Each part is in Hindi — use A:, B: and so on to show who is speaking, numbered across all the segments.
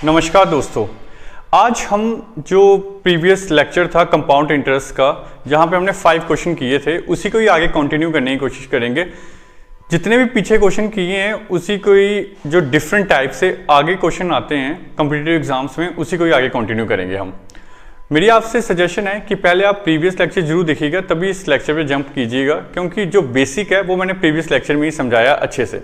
A: नमस्कार दोस्तों, आज हम जो प्रीवियस लेक्चर था कंपाउंड इंटरेस्ट का, जहाँ पे हमने 5 क्वेश्चन किए थे, उसी को ही आगे कंटिन्यू करने की कोशिश करेंगे। जितने भी पीछे क्वेश्चन किए हैं उसी को ही, जो डिफरेंट टाइप से आगे क्वेश्चन आते हैं कॉम्पिटिटिव एग्जाम्स में, उसी को ही आगे कंटिन्यू करेंगे हम। मेरी आपसे सजेशन है कि पहले आप प्रीवियस लेक्चर जरूर देखिएगा, तभी इस लेक्चर पे जंप कीजिएगा, क्योंकि जो बेसिक है वो मैंने प्रीवियस लेक्चर में ही समझाया अच्छे से।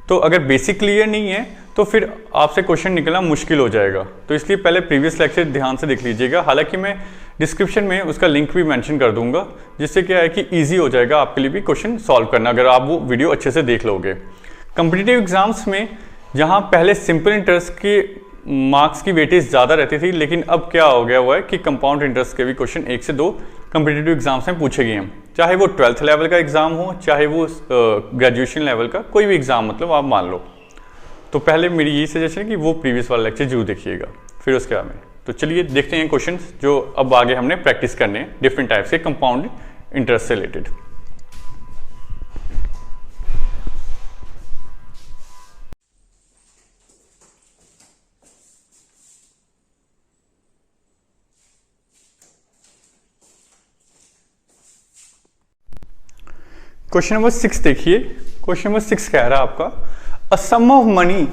A: तो अगर बेसिक क्लियर नहीं है तो फिर आपसे क्वेश्चन निकलना मुश्किल हो जाएगा। तो इसलिए पहले प्रीवियस लेक्चर ध्यान से देख लीजिएगा। हालांकि मैं डिस्क्रिप्शन में उसका लिंक भी मेंशन कर दूंगा, जिससे क्या है कि इजी हो जाएगा आपके लिए भी क्वेश्चन सॉल्व करना, अगर आप वो वीडियो अच्छे से देख लोगे। कॉम्पिटिटिव एग्जाम्स में जहाँ पहले सिंपल इंटरेस्ट के मार्क्स की वेटेज ज़्यादा रहती थी, लेकिन अब क्या हो गया हुआ है कि कंपाउंड इंटरेस्ट के भी क्वेश्चन 1 से 2 कॉम्पिटिटिव एग्जाम्स में पूछे गए हैं। चाहे वो 12th लेवल का एग्जाम हो, चाहे वो ग्रेजुएशन लेवल का कोई भी एग्जाम, मतलब आप मान लो। तो पहले मेरी यही सजेशन है कि वो प्रीवियस वाला लेक्चर जरूर देखिएगा, फिर उसके बाद में। तो चलिए देखते हैं क्वेश्चंस जो अब आगे हमने प्रैक्टिस करने हैं डिफरेंट टाइप्स के कंपाउंड इंटरेस्ट से रिलेटेड। क्वेश्चन नंबर 6 देखिए। क्वेश्चन नंबर 6 कह रहा है आपका, a sum of money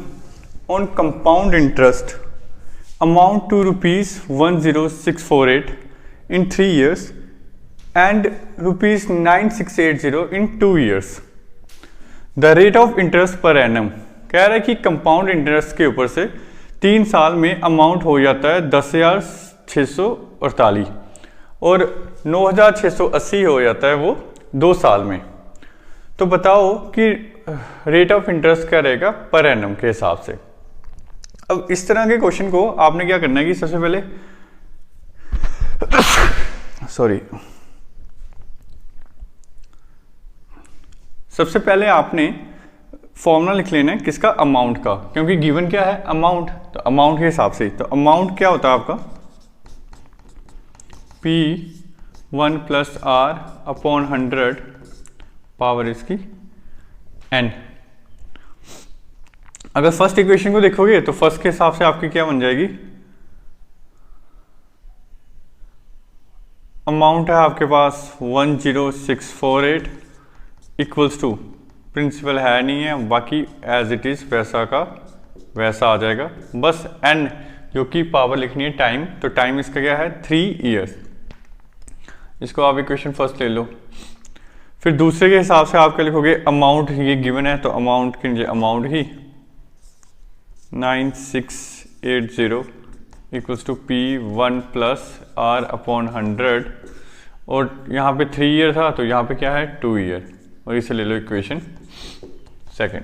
A: on compound interest amount to ₹10648 in 3 years and ₹9680 in 2 years. The rate of interest per annum. कह रहा है कि कंपाउंड इंटरेस्ट के ऊपर से 3 साल में अमाउंट हो जाता है 10,648 और 9,680 हो जाता है वो 2 साल में। तो बताओ कि रेट ऑफ इंटरेस्ट क्या रहेगा पर एनम के हिसाब से। अब इस तरह के क्वेश्चन को आपने क्या करना है कि सबसे पहले सबसे पहले आपने फॉर्मूला लिख लेना है किसका, अमाउंट का, क्योंकि गिवन क्या है अमाउंट, तो अमाउंट के हिसाब से। तो अमाउंट क्या होता है आपका, P1 + R/100 पावर इसकी n। अगर फर्स्ट इक्वेशन को देखोगे तो फर्स्ट के हिसाब से आपकी क्या बन जाएगी, अमाउंट है आपके पास 10648 इक्वल्स टू, प्रिंसिपल है नहीं है, बाकी एज इट इज वैसा का वैसा आ जाएगा, बस n जो कि पावर लिखनी है टाइम। तो टाइम इसका क्या है 3 इयर्स। इसको आप इक्वेशन फर्स्ट ले लो। फिर दूसरे के हिसाब से आप क्या लिखोगे, अमाउंट ये गिवन है तो अमाउंट के नीचे amount he 9680 equals to P1 + R/100 और यहाँ पे 3 ईयर था तो यहाँ पे क्या है 2 ईयर, और इसे ले लो इक्वेशन सेकंड।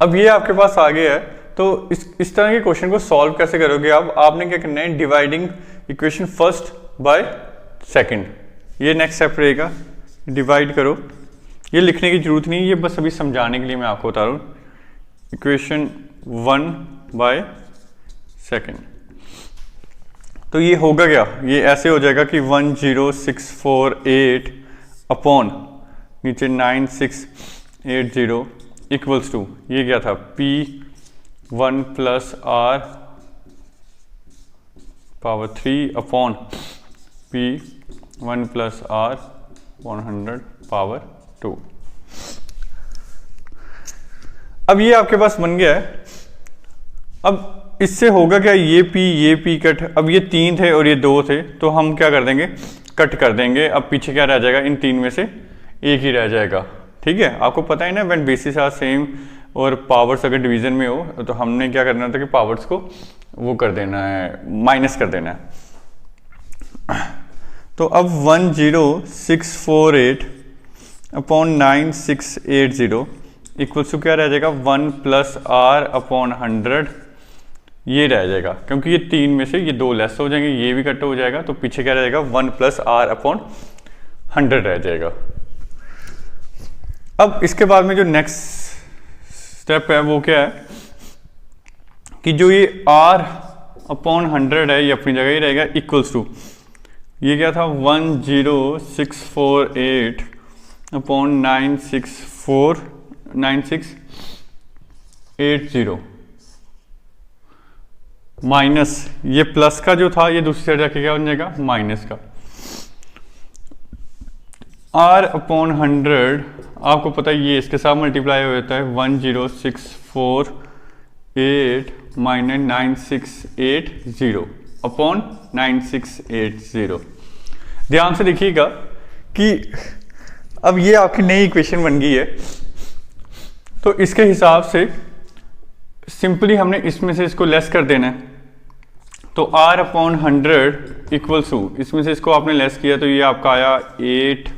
A: अब ये आपके पास आ गया है। तो इस तरह के क्वेश्चन को सॉल्व कैसे करोगे आप, आपने क्या करना है, dividing equation first by second, ये नेक्स्ट स्टेप रहेगा। डिवाइड करो, ये लिखने की जरूरत नहीं, ये बस अभी समझाने के लिए मैं आपको बता रहा हूँ। इक्वेशन 1 बाय सेकंड, तो ये होगा क्या, ये ऐसे हो जाएगा कि 10648 अपॉन नीचे 9680 इक्वल्स टू, ये क्या था P1 + R power 3 upon P1 + R/100 power 2। अब ये आपके पास बन गया है। अब इससे होगा क्या, ये P कट, अब ये 3 थे और ये 2 थे, तो हम क्या कर देंगे, कट कर देंगे। अब पीछे क्या रह जाएगा, इन 3 में से एक ही रह जाएगा। ठीक है, आपको पता है ना, व्हेन बेसिस आर सेम और पावर्स अगर डिवीजन में हो तो हमने क्या करना था कि पावर्स को वो कर देना है, माइनस कर देना है। तो अब 10648 अपॉन 9680 इक्वल्स टू क्या रह जाएगा, 1 + R/100 ये रह जाएगा, क्योंकि ये 3 में से ये 2 लेस हो जाएंगे, ये भी कट हो जाएगा, तो पीछे क्या रह जाएगा 1 + R/100 रह जाएगा। अब इसके बाद में जो नेक्स्ट स्टेप है वो क्या है कि जो ये R/100 है ये अपनी जगह ही रहेगा, इक्वल्स टू ये क्या था 10648 अपॉन 9680 माइनस ये प्लस का जो था ये दूसरी साइड जाके क्या बन जाएगा माइनस का। r अपॉन 100 आपको पता है ये इसके साथ मल्टीप्लाई हो जाता है 10648 माइनस 9680 अपॉन 9680। ध्यान से देखिएगा कि अब ये आपकी नई इक्वेशन बन गई है, तो इसके हिसाब से सिंपली हमने इसमें से इसको लेस कर देना है। तो r अपॉन 100 इक्वल्स टू, इसमें से इसको आपने लेस किया तो ये आपका आया 8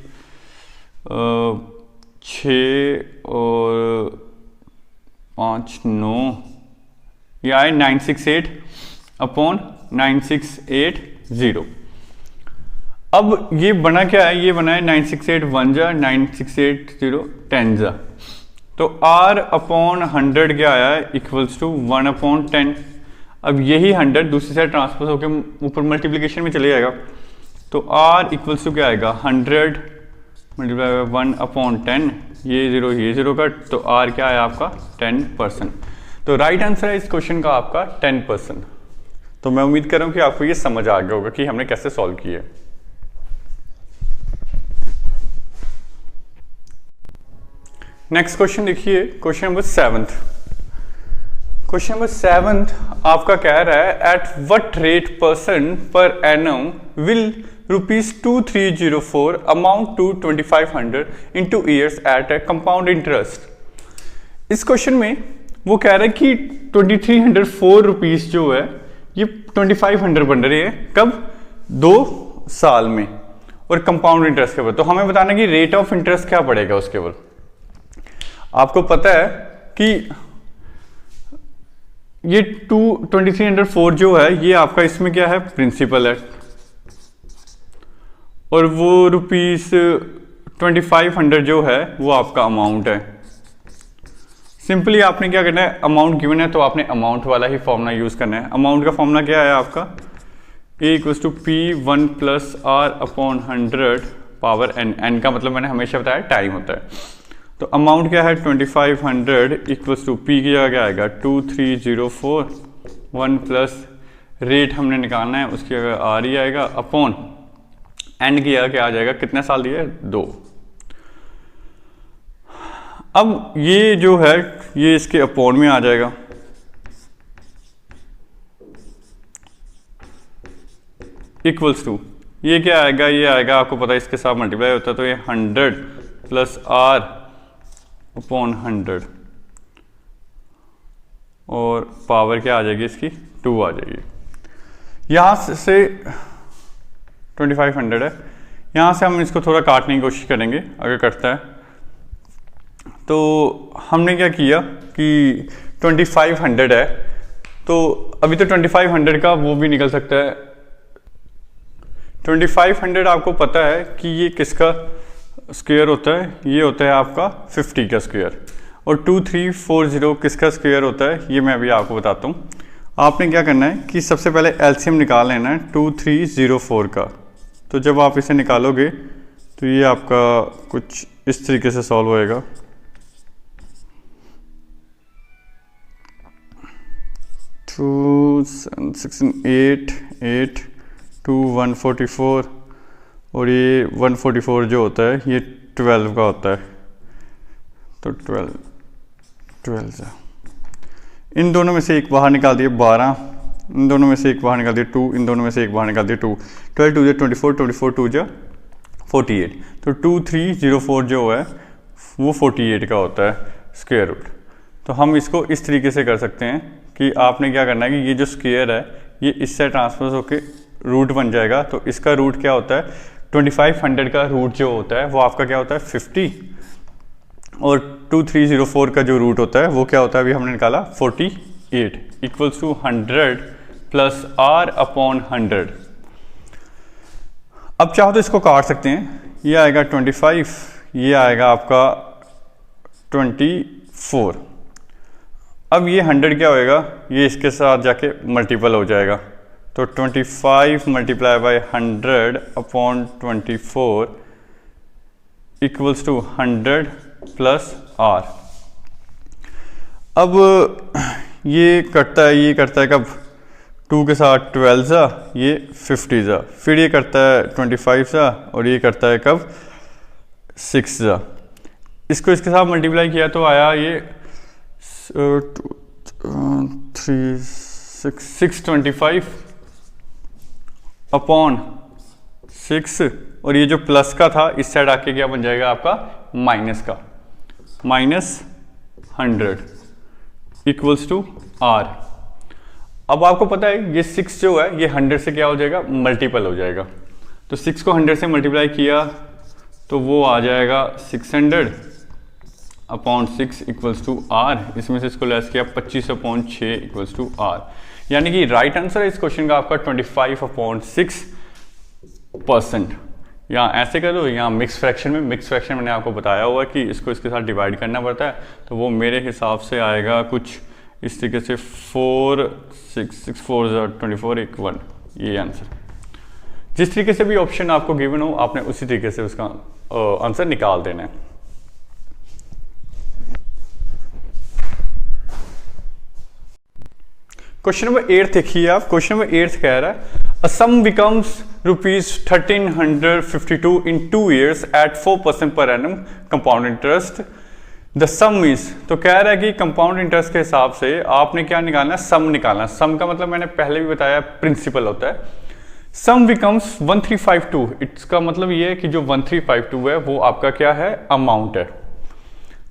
A: 6 और 5 9, ये आए 968 अपॉन 9680। अब ये बना क्या है, ये बना है 968 1 जा 9680 10 जा। तो r अपॉन 100 क्या आया है इक्वल्स टू 1 अपॉन 10। अब यही 100 दूसरी साइड ट्रांसपोज होकर ऊपर मल्टीप्लिकेशन में चले जाएगा, तो r इक्वल्स टू क्या आएगा 100 मल्टीप्लाई 1 अपॉन 10, ये 0 ये 0 कट, तो r क्या है आपका 10%। तो राइट आंसर है इस क्वेश्चन का आपका 10%। तो मैं उम्मीद कर रहा हूँ कि आपको ये समझ आ गया होगा कि हमने कैसे सॉल्व किया है। नेक्स्ट क्वेश्चन देखिए, क्वेश्चन नंबर 7। क्वेश्चन नंबर 7 आपका कह रहा है एट व्हाट रेट परसेंट पर एनम will ₹2304 amount to 2500 in 2 years at a compound interest. इस क्वेश्चन में वो कह रहा है कि 2304 रुपीज जो है ये 2500 बन रही है कब, 2 साल में, और कंपाउंड इंटरेस्ट के ऊपर। तो हमें बताना कि रेट ऑफ इंटरेस्ट क्या पड़ेगा उसके ऊपर। आपको पता है कि ये 2304 जो है ये आपका इसमें क्या है प्रिंसिपल है, और वो ₹2500 जो है वो आपका अमाउंट है। सिंपली आपने क्या करना है, अमाउंट गिवन है तो आपने अमाउंट वाला ही फॉर्मूला यूज करना है। अमाउंट का फॉर्मूला क्या है आपका, A equals to P1 plus R upon 100 power n। n का मतलब मैंने हमेशा बताया टाइम होता है। तो अमाउंट क्या है 2500 इक्वल्स टू P की जगह क्या आएगा 2304, 1 प्लस रेट हमने निकालना है उसकी जगह R ही आएगा अपॉन n की जगह क्या आ जाएगा, कितने साल दिए 2। अब ये जो है ये इसके अपॉन में आ जाएगा, इक्वल्स टू ये क्या आएगा, ये आएगा आपको पता है इसके साथ मल्टीप्लाई होता है तो ये 100 प्लस R अपॉन 100 और पावर क्या आ जाएगी इसकी 2 आ जाएगी। यहाँ से 2500 है, यहाँ से हम इसको थोड़ा काटने की कोशिश करेंगे अगर करता है। तो हमने क्या किया कि 2500 है, तो अभी तो 2500 का वो भी निकल सकता है। 2500 आपको पता है कि ये किसका स्क्वायर होता है, ये होता है आपका 50 का स्क्वायर, और 2340 किसका स्क्वायर होता है ये मैं अभी आपको बताता हूँ। आपने क्या करना है कि सबसे पहले एलसीएम निकाल लेना है 2304 का। तो जब आप इसे निकालोगे तो ये आपका कुछ इस तरीके से सॉल्व होएगा। टू 8 टू 144 और ये 144 जो होता है ये 12 का होता है, तो 12 से इन दोनों में से एक बाहर निकाल दिए 12, इन दोनों में से एक बाहर निकाल दिए 2, इन दोनों में से एक बाहर निकाल दिए 2, 12 2 24, 24 2 48, तो 2304 जो है वो 48 का होता है स्क्वायर रूट। तो हम इसको इस तरीके से कर सकते हैं कि आपने क्या करना है कि ये जो स्क्वायर है ये इससे ट्रांसफर होके रूट बन जाएगा। तो इसका रूट क्या होता है 2500 का रूट जो होता है वो आपका क्या होता है 50, और 2304 का जो रूट होता है वो क्या होता है अभी हमने निकाला 48 equals to 100 plus R upon 100। अब चाहो तो इसको काट सकते हैं, ये आएगा 25, ये आएगा आपका 24। अब ये 100 क्या होएगा, ये इसके साथ जाके मल्टीपल हो जाएगा, तो 25 multiply by 100 upon 24 equals to 100 plus R। अब ये कटता है, ये करता है कब 2 के साथ 12 सा, ये 50 सा, फिर ये करता है 25 सा, और ये करता है कब 6 सा। इसको इसके साथ मल्टीप्लाई किया तो आया ये 625 अपॉन 6, और ये जो प्लस का था इस साइड आके क्या बन जाएगा आपका माइनस का, -100 इक्वल्स टू R। अब आपको पता है ये 6 जो है ये 100 से क्या हो जाएगा, मल्टीपल हो जाएगा। तो 6 को 100 से मल्टीप्लाई किया तो वो आ जाएगा 600 अपॉन 6 इक्वल्स टू R। इसमें से इसको लेस किया 25 अपॉन 6 इक्वल्स टू R। यानी कि राइट आंसर है इस क्वेश्चन का आपका 25/6%। या ऐसे कर दो, या मिक्स फ्रैक्शन में, मिक्स फ्रैक्शन मैंने आपको बताया हुआ कि इसको इसके साथ डिवाइड करना पड़ता है, तो वो मेरे हिसाब से आएगा कुछ इस तरीके से 4 6 6 4 24 1 1, ये आंसर। जिस तरीके से भी ऑप्शन आपको गिवन हो आपने उसी तरीके से उसका आंसर निकाल देना है। क्वेश्चन नंबर 8 देखिए आप। क्वेश्चन नंबर 8 कह रहा है a sum becomes ₹1352 in 2 years at 4% per annum compound interest. The sum is, तो कह रहा है कि कंपाउंड इंटरेस्ट के हिसाब से आपने क्या निकालना है, सम निकालना। सम का मतलब मैंने पहले भी बताया प्रिंसिपल होता है। सम बिकम्स 1352, इसका मतलब ये है कि जो 1352 है वो आपका क्या है, अमाउंट है।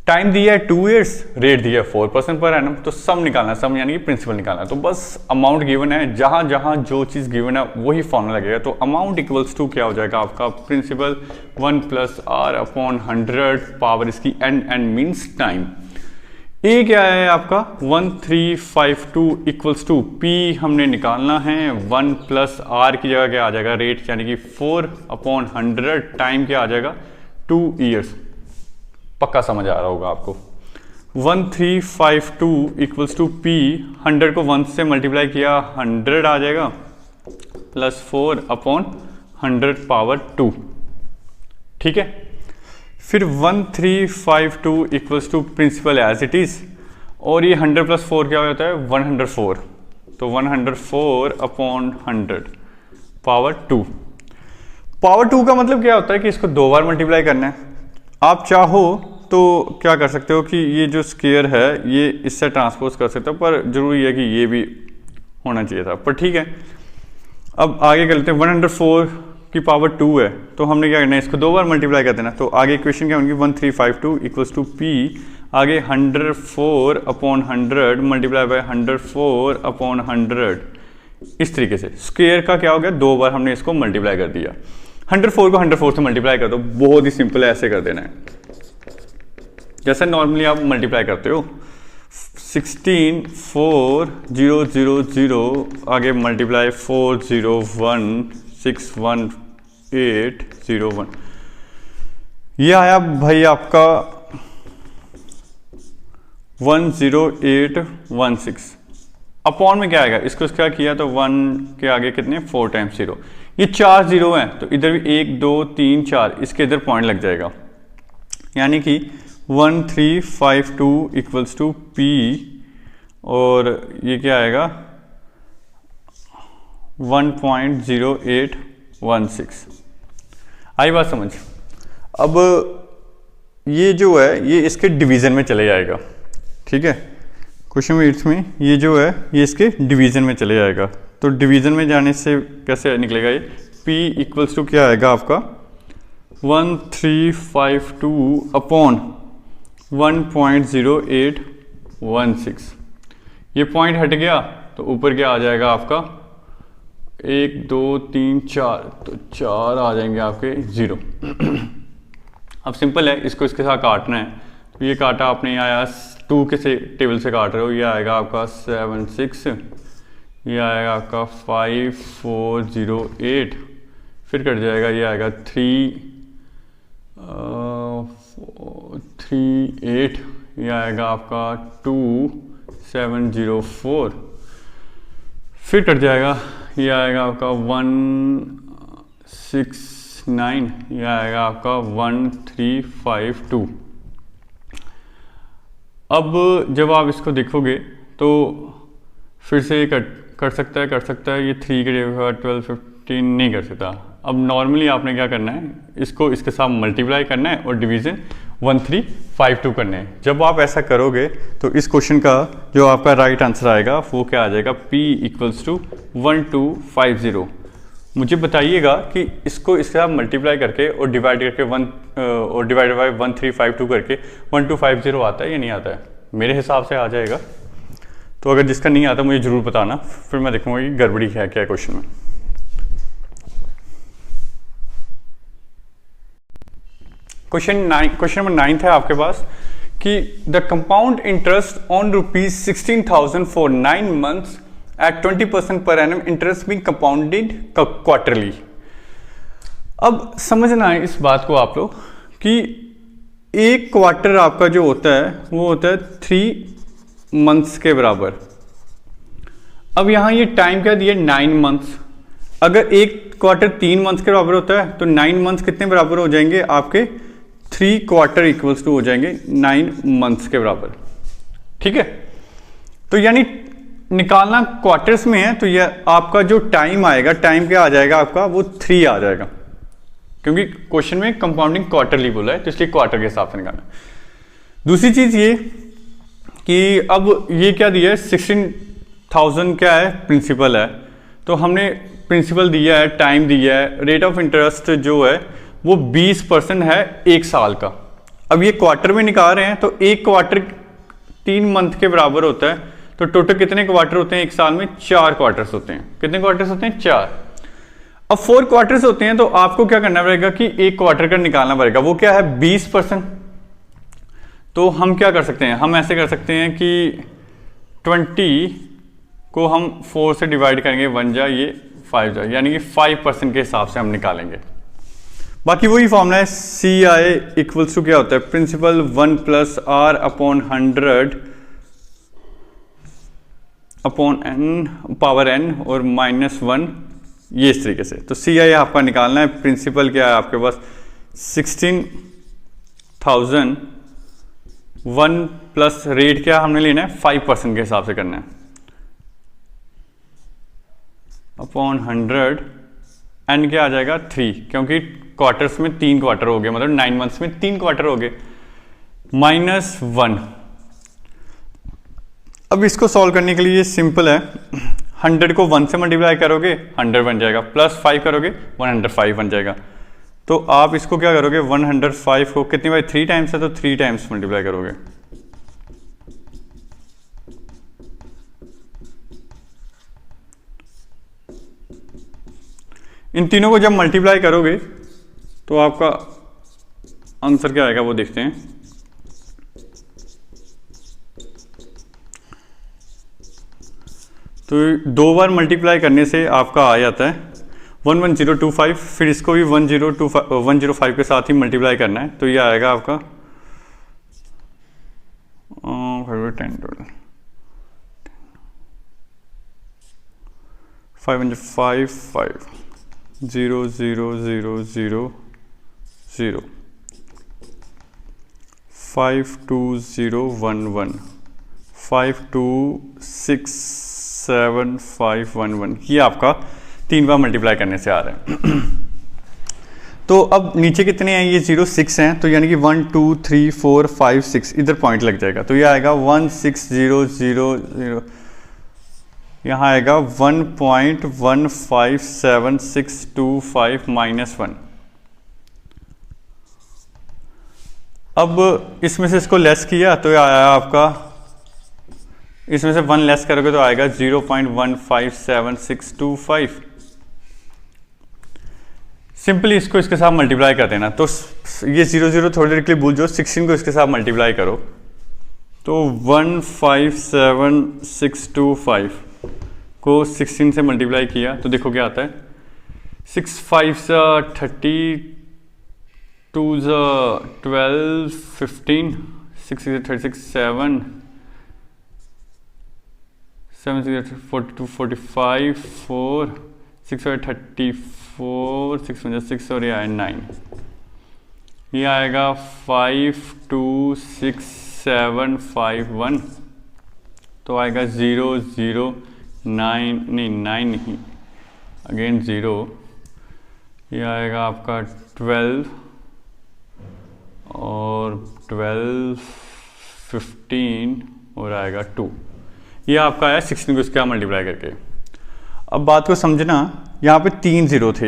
A: टाइम दिया है 2 years, रेट दिया है 4% पर एनम, तो सम निकालना, सम यानी कि प्रिंसिपल निकालना। तो बस अमाउंट गिवन है, जहां जहां जो चीज गिवन है वही फॉर्मूला लगेगा। तो अमाउंट इक्वल्स टू क्या हो जाएगा आपका, प्रिंसिपल 1 + R अपॉन 100 पावर इसकी n मीन्स टाइम। ए क्या है आपका 1352 इक्वल्स टू P हमने निकालना है 1 + R की जगह क्या आ जाएगा, रेट यानी कि 4/100, टाइम क्या आ जाएगा 2 years। पक्का समझ आ रहा होगा आपको। 1352 इक्वल्स टू P, 100 को 1 से मल्टीप्लाई किया 100 आ जाएगा, प्लस 4/100 पावर 2, ठीक है। फिर 1352 equals to principal as it is, और ये 100 + 4 क्या हो जाता है 104, तो 104/100 पावर 2। पावर 2 का मतलब क्या होता है कि इसको 2 बार मल्टीप्लाई करना है। आप चाहो तो क्या कर सकते हो कि ये जो स्क्वायर है ये इससे ट्रांसपोज कर सकते हो, पर जरूरी है कि ये भी होना चाहिए था, पर ठीक है। अब आगे कर लेते हैं, 104 की पावर 2 है, तो हमने क्या करना है, इसको 2 बार मल्टीप्लाई कर देना। तो आगे इक्वेशन क्या होगी, 1352 इक्वल्स टू P, आगे 104/100 मल्टीप्लाई बाय 104/100, इस तरीके से। स्क्वायर का क्या हो गया, 2 बार हमने इसको मल्टीप्लाई कर दिया। 104 को 104 से मल्टीप्लाई कर दो, बहुत ही सिंपल है, ऐसे कर देना है जैसे नॉर्मली आप मल्टीप्लाई करते हो। 164000 आगे मल्टीप्लाई 40161801, ये आया भाई आपका 10816। अपॉन में क्या आएगा, इसको क्या किया तो 1 के आगे कितने 4 टाइम्स 0, ये 4 0 हैं, तो इधर भी 1 2 3 4 इसके इधर पॉइंट लग जाएगा, यानी कि 1352 इक्वल्स टू P, और ये क्या आएगा 1.0816। आई बात समझ। अब ये जो है ये इसके डिवीजन में चले जाएगा, ठीक है। क्वेश्चन नंबर 8 में ये जो है ये इसके डिवीजन में चले जाएगा, तो डिवीजन में जाने से कैसे निकलेगा ये, P इक्वल्स टू क्या आएगा आपका 1352 अपॉन 1.0816। ये पॉइंट हट गया तो ऊपर क्या आ जाएगा आपका 1 2 3 4, तो 4 आ जाएंगे आपके 0। अब सिंपल है, इसको इसके साथ काटना है, तो ये काटा आपने आया 2 के से टेबल से काट रहे हो, ये आएगा आपका 7 6, ये आएगा आपका 5408, फिर कट जाएगा, ये आएगा 38, ये आएगा आपका 2704, फिर कट जाएगा, ये आएगा आपका 169, ये आएगा आपका 1352। अब जब आप इसको देखोगे तो फिर से कट कर सकता है ये 3 के 12 15 नहीं कर सकता। अब नॉर्मली आपने क्या करना है, इसको इसके साथ मल्टीप्लाई करना है और डिवीज़न 1352 करने हैं। जब आप ऐसा करोगे तो इस क्वेश्चन का जो आपका राइट आंसर आएगा वो क्या आ जाएगा, P = 1250। मुझे बताइएगा कि इसको इसके साथ मल्टीप्लाई करके और डिवाइड करके और डिवाइड बाय 1352 करके 1250 आता है या नहीं आता है। मेरे हिसाब से आ जाएगा, तो अगर जिसका नहीं आता मुझे ज़रूर बताना, फिर मैं देखूंगा कि गड़बड़ी है क्या क्वेश्चन में। क्वेश्चन नंबर 9 है आपके पास कि the compound interest on ₹16,000 for 9 months at 20% per annum interest being compounded quarterly। अब समझना है इस बात को आप लोग कि एक क्वार्टर आपका जो होता है वो होता है 3 months के बराबर। अब यहाँ ये टाइम क्या दिया, 9 months। अगर एक क्वार्टर 3 months के बराबर होता है तो 9 months कितने बराबर हो जाएंगे आपके, 3 quarter इक्वल्स टू हो जाएंगे 9 months के बराबर। ठीक है, तो यानी निकालना क्वार्टर्स में है, तो यह आपका जो टाइम आएगा, टाइम क्या आ जाएगा आपका, वो 3 आ जाएगा, क्योंकि क्वेश्चन में कंपाउंडिंग क्वार्टरली बोला है तो इसलिए क्वार्टर के हिसाब से निकालना। दूसरी चीज ये कि अब ये क्या दिया है, 16,000 क्या है, प्रिंसिपल है, तो हमने प्रिंसिपल दिया है, टाइम दिया है, रेट ऑफ इंटरेस्ट जो है वो 20% है 1 साल का। अब ये क्वार्टर में निकाल रहे हैं तो एक क्वार्टर 3 month के बराबर होता है, तो टोटल कितने क्वार्टर होते हैं एक साल में, 4 क्वार्टर्स होते हैं। कितने क्वार्टर्स होते हैं, 4। अब 4 क्वार्टर्स होते हैं तो आपको क्या करना पड़ेगा कि एक क्वार्टर का निकालना पड़ेगा, वो क्या है 20%। तो हम क्या कर सकते हैं, हम ऐसे कर सकते हैं कि 20 को हम 4 से डिवाइड करेंगे, 1 जा ये 5 जा, यानी कि 5% के हिसाब से हम निकालेंगे। बाकी वही फॉर्मूला है, CI इक्वल्स टू क्या होता है, principal 1 + R/100 upon n power n और -1, ये इस तरीके से। तो CI आपका निकालना है, प्रिंसिपल क्या है आपके पास 16,000, 1 प्लस रेट क्या हमने लेना है 5% के हिसाब से करना है, अपॉन 100, n क्या आ जाएगा 3, क्योंकि क्वार्टर्स में 3 क्वार्टर हो गए, मतलब 9 months में 3 क्वार्टर हो गए, -1। अब इसको सॉल्व करने के लिए ये सिंपल है, 100 को 1 से मल्टीप्लाई करोगे 100 बन जाएगा, +5 करोगे 105 बन जाएगा। तो आप इसको क्या करोगे, 105 को कितनी बार 3 टाइम्स है तो 3 टाइम्स मल्टीप्लाई करोगे। इन तीनों को जब मल्टीप्लाई करोगे तो आपका आंसर क्या आएगा वो देखते हैं। तो 2 बार मल्टीप्लाई करने से आपका आ जाता है 11025, फिर इसको भी 105 के साथ ही मल्टीप्लाई करना है, तो ये आएगा आपका 5 0 0 0 0 0 52011 5267511, ये आपका 3 बार मल्टीप्लाई करने से आ रहा है। तो अब नीचे कितने हैं, ये 06 हैं, तो यानी कि 1 2 3 4 5 6 इधर पॉइंट लग जाएगा, तो ये आएगा 16000, यहाँ आएगा 1.157625 -1। अब इसमें से इसको लेस किया तो आया आपका, इसमें से 1 लेस करोगे तो आएगा 0.157625। सिंपली इसको इसके साथ मल्टीप्लाई कर देना, तो ये 0 थोड़ी देर के लिए भूल जाओ, 16 को इसके साथ मल्टीप्लाई करो तो 157625 को 16 से मल्टीप्लाई किया तो देखो क्या आता है, 6 5 30, 2 12 15, 6 36, 7 7 42 45 4 6 34, 6 6 और ये आया 9, ये आएगा 52675 1, तो आएगा 00 9 नहीं, अगेन 0, ये आएगा आपका 12 और 12, 15 और आएगा 2। ये आपका आया 16 को इसका मल्टीप्लाई करके। अब बात को समझना, यहाँ पे 3 0 थे,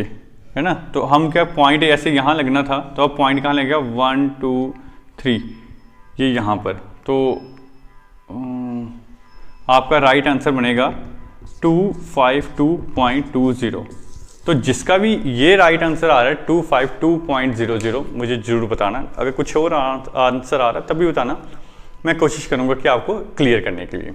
A: है ना, तो हम क्या पॉइंट ऐसे यहाँ लगना था, तो अब पॉइंट कहाँ लगेगा 1 2 3, ये यहाँ पर, तो आपका राइट आंसर बनेगा 252.20। तो जिसका भी ये राइट आंसर आ रहा है 252.00, मुझे जरूर बताना। अगर कुछ और आंसर आ रहा है तब भी बताना, मैं कोशिश करूँगा कि आपको क्लियर करने के लिए।